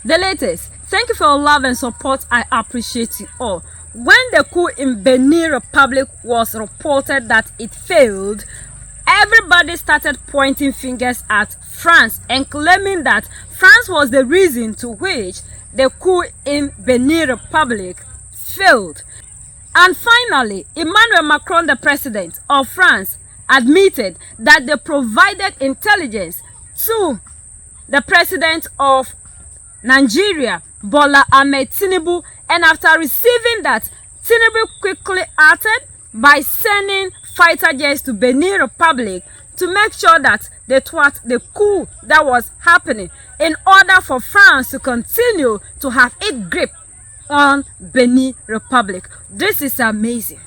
The latest. Thank you for your love and support. I appreciate you all. When the coup in Benin Republic was reported that it failed, everybody started pointing fingers at France and claiming that France was the reason to which the coup in Benin Republic failed. And finally, Emmanuel Macron, the president of France, admitted that they provided intelligence to the president of Nigeria, Bola Ahmed Tinubu, and after receiving that, Tinubu quickly acted by sending fighter jets to Benin Republic to make sure that they thwart the coup that was happening in order for France to continue to have its grip on Benin Republic. This is amazing.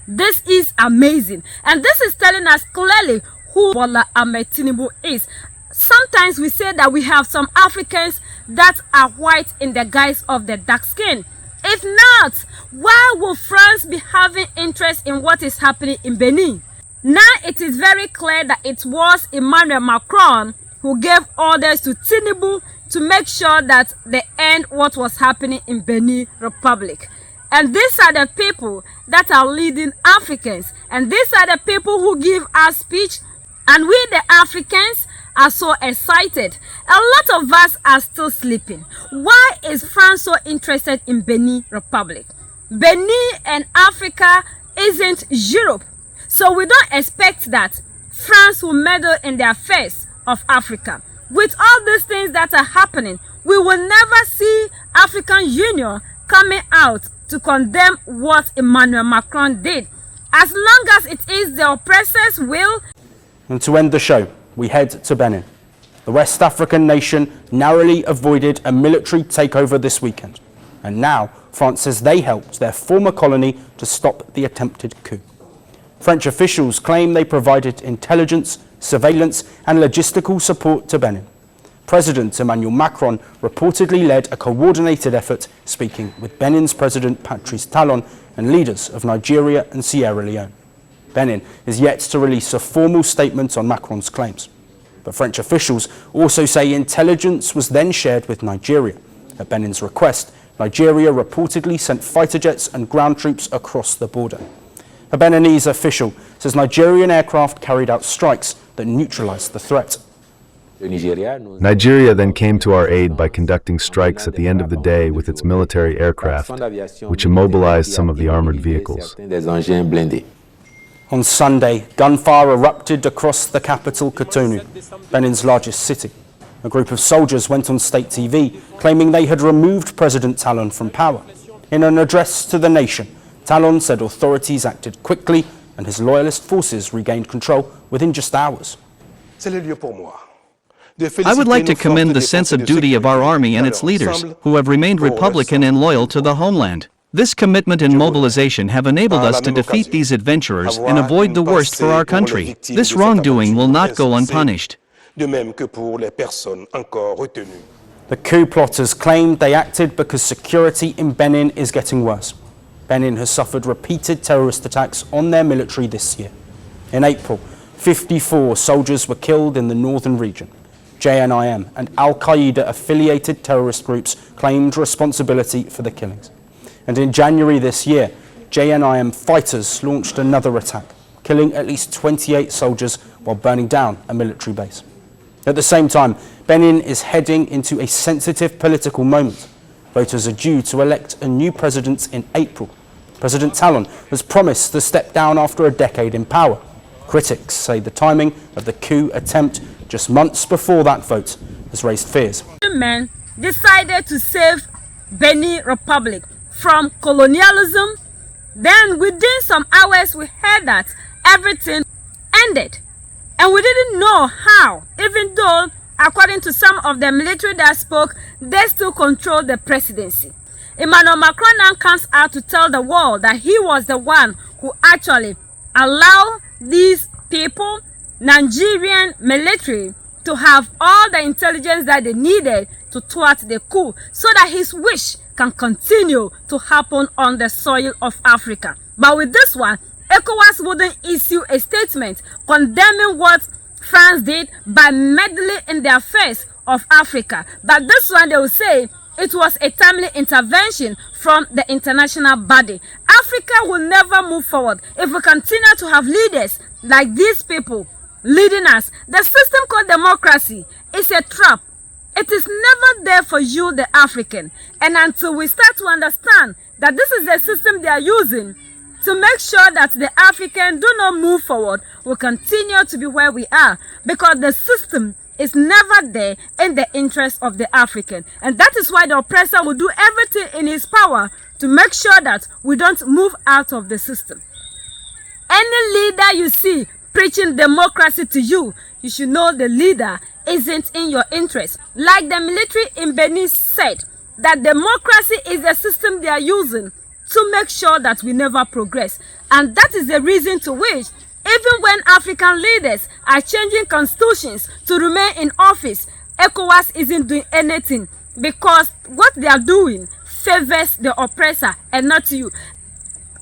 This is amazing. And this is telling us clearly who Bola Ahmed Tinubu is. Sometimes we say that we have some Africans that are white in the guise of the dark skin. If not, why will France be having interest in what is happening in Benin? Now it is very clear that it was Emmanuel Macron who gave orders to Tinubu to make sure that they end what was happening in Benin Republic. And these are the people that are leading Africans. And these are the people who give us speech. And we, the Africans, are so excited. A lot of us are still sleeping. Why is France so interested in Benin Republic? Benin and Africa isn't Europe. So we don't expect that France will meddle in the affairs of Africa. With all these things that are happening, we will never see African Union coming out to condemn what Emmanuel Macron did. As long as it is the oppressor's will. And to end the show, we head to Benin. The West African nation narrowly avoided a military takeover this weekend. And now France says they helped their former colony to stop the attempted coup. French officials claim they provided intelligence, surveillance and logistical support to Benin. President Emmanuel Macron reportedly led a coordinated effort, speaking with Benin's President Patrice Talon and leaders of Nigeria and Sierra Leone. Benin is yet to release a formal statement on Macron's claims. But French officials also say intelligence was then shared with Nigeria. At Benin's request, Nigeria reportedly sent fighter jets and ground troops across the border. A Beninese official says Nigerian aircraft carried out strikes that neutralized the threat. Nigeria then came to our aid by conducting strikes at the end of the day with its military aircraft, which immobilized some of the armored vehicles. On Sunday, gunfire erupted across the capital, Cotonou, Benin's largest city. A group of soldiers went on state TV claiming they had removed President Talon from power. In an address to the nation, Talon said authorities acted quickly and his loyalist forces regained control within just hours. I would like to commend the sense of duty of our army and its leaders, who have remained Republican and loyal to the homeland. This commitment and mobilization have enabled us to defeat these adventurers and avoid the worst for our country. This wrongdoing will not go unpunished. The coup plotters claimed they acted because security in Benin is getting worse. Benin has suffered repeated terrorist attacks on their military this year. In April, 54 soldiers were killed in the northern region. JNIM and Al-Qaeda affiliated terrorist groups claimed responsibility for the killings. And in January this year, JNIM fighters launched another attack, killing at least 28 soldiers while burning down a military base. At the same time, Benin is heading into a sensitive political moment. Voters are due to elect a new president in April. President Talon has promised to step down after a decade in power. Critics say the timing of the coup attempt just months before that vote has raised fears. Men decided to save Benin Republic from colonialism. Then within some hours we heard that everything ended. And we didn't know how, even though according to some of the military that spoke, they still control the presidency. Emmanuel Macron now comes out to tell the world that he was the one who actually allowed these people, Nigerian military, to have all the intelligence that they needed to thwart the coup so that his wish can continue to happen on the soil of Africa. But with this one, ECOWAS wouldn't issue a statement condemning what France did by meddling in the affairs of Africa. But this one, they will say it was a timely intervention from the international body. Africa will never move forward if we continue to have leaders like these people leading us. The system called democracy is a trap. It is never there for you, the African. And until we start to understand that this is the system they are using to make sure that the African do not move forward, we'll continue to be where we are, because the system is never there in the interest of the African. And that is why the oppressor will do everything in his power to make sure that we don't move out of the system. Any leader you see preaching democracy to you, you should know the leader isn't in your interest. Like the military in Benin said, that democracy is the system they are using to make sure that we never progress. And that is the reason to which, even when African leaders are changing constitutions to remain in office, ECOWAS isn't doing anything, because what they are doing favors the oppressor and not you.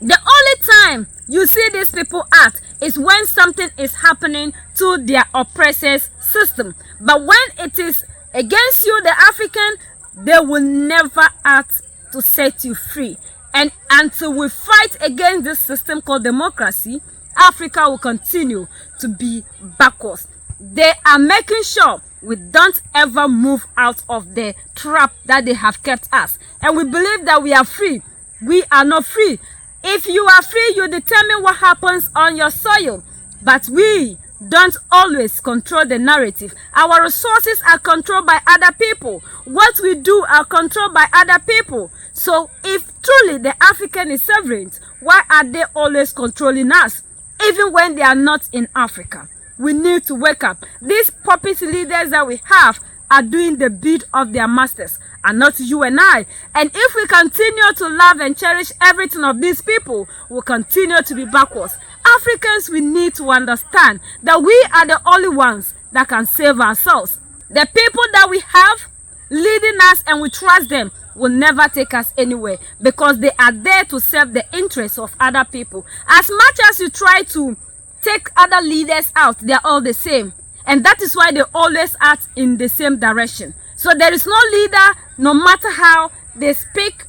The only time you see these people act is when something is happening to their oppressor's system. But when it is against you, the African, they will never act to set you free. And until we fight against this system called democracy, Africa will continue to be backwards. They are making sure we don't ever move out of the trap that they have kept us. And we believe that we are free. We are not free. If you are free, you determine what happens on your soil. But we don't always control the narrative. Our resources are controlled by other people. What we do are controlled by other people. So if truly the African is sovereign, why are they always controlling us, even when they are not in Africa? We need to wake up. These puppet leaders that we have are doing the bid of their masters, and not you and I. And if we continue to love and cherish everything of these people, we'll continue to be backwards. Africans, we need to understand that we are the only ones that can save ourselves. The people that we have leading us and we trust them will never take us anywhere, because they are there to serve the interests of other people. As much as you try to take other leaders out, they are all the same. And that is why they always act in the same direction. So there is no leader, no matter how they speak,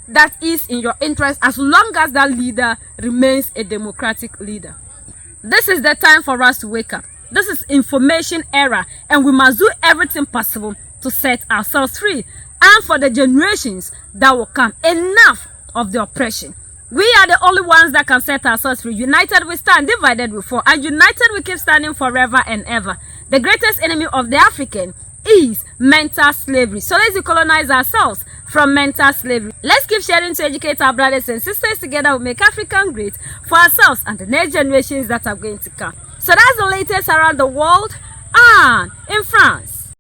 that is in your interest, as long as that leader remains a democratic leader. This is the time for us to wake up. This is information era, and we must do everything possible to set ourselves free, and for the generations that will come. Enough of the oppression. We are the only ones that can set ourselves free. United we stand, divided we fall, and united we keep standing forever and ever. The greatest enemy of the African is mental slavery. So let's decolonize ourselves from mental slavery. Let's keep sharing to educate our brothers and sisters. Together we'll make Africa great for ourselves and the next generations that are going to come. So that's the latest around the world and in France.